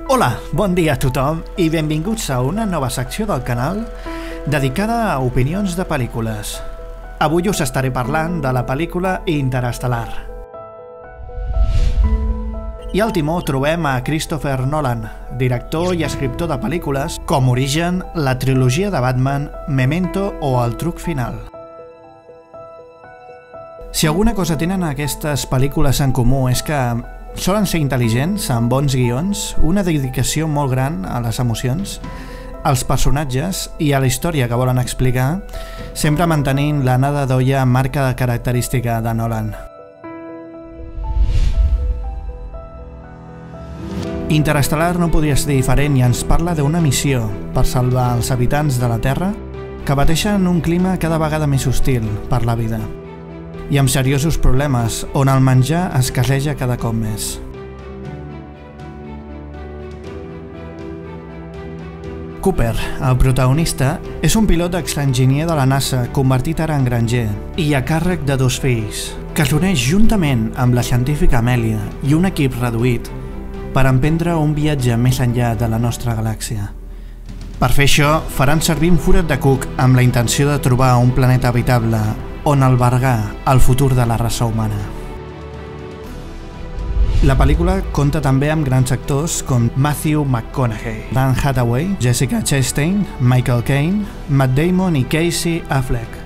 Hola, bon dia a tothom i benvinguts a una nova secció del canal dedicada a opinions de pel·lícules. Avui us estaré parlant de la pel·lícula Interestelar. I al timó trobem a Christopher Nolan, director i escriptor de pel·lícules com Origen, la trilogia de Batman, Memento o El truc final. Si alguna cosa tenen aquestes pel·lícules en comú és que solen ser intel·ligents, amb bons guions, una dedicació molt gran a les emocions, als personatges i a la història que volen explicar, sempre mantenint l'anada d'olla marca característica de Nolan. Interestelar no podria ser diferent i ens parla d'una missió per salvar els habitants de la Terra que pateixen un clima cada vegada més hostil per la vida i amb seriosos problemes on el menjar escasseja cada cop més. Cooper, el protagonista, és un pilot exenginyer de la NASA convertit ara en granger i a càrrec de 2 fills, que s'uneix juntament amb la científica Amelia i un equip reduït per emprendre un viatge més enllà de la nostra galàxia. Per fer això, faran servir un forat de cuc amb la intenció de trobar un planeta habitable on albergar el futur de la raça humana. La pel·lícula compta també amb grans actors com Matthew McConaughey, Dan Hathaway, Jessica Chastain, Michael Caine, Matt Damon i Casey Affleck.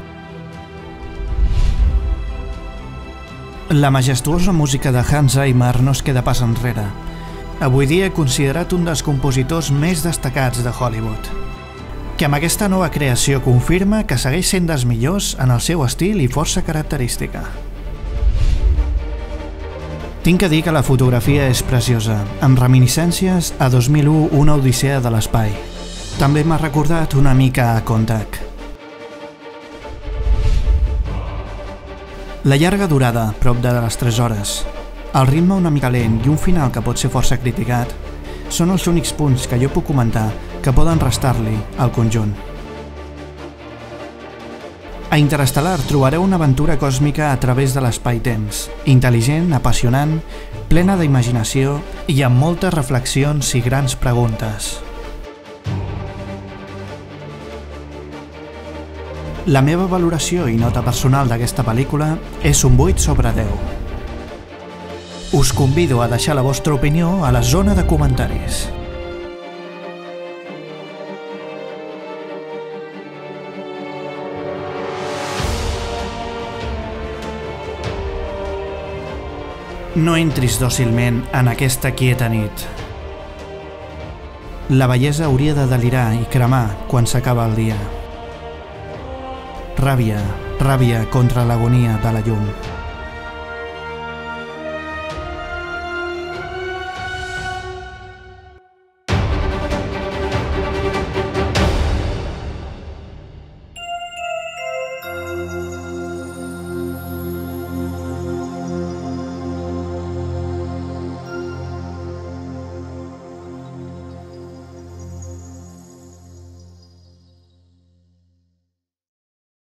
La majestuosa música de Hans Zimmer no es queda pas enrere. Avui dia considerat un dels compositors més destacats de Hollywood, que amb aquesta nova creació confirma que segueix sent dels millors en el seu estil i força característica. Tinc que dir que la fotografia és preciosa, amb reminiscències a 2001, una odissea de l'espai. També m'ha recordat una mica a Contact. La llarga durada, prop de les 3 hores, el ritme una mica lent i un final que pot ser força criticat són els únics punts que jo puc comentar que poden restar-li al conjunt. A Interestelar trobareu una aventura còsmica a través de l'espai-temps, intel·ligent, apassionant, plena d'imaginació i amb moltes reflexions i grans preguntes. La meva valoració i nota personal d'aquesta pel·lícula és un 8 sobre 10. Us convido a deixar la vostra opinió a la zona de comentaris. No entris dòcilment en aquesta quieta nit. La bellesa hauria de delirar i cremar quan s'acaba el dia. Ràbia, ràbia contra l'agonia de la llum.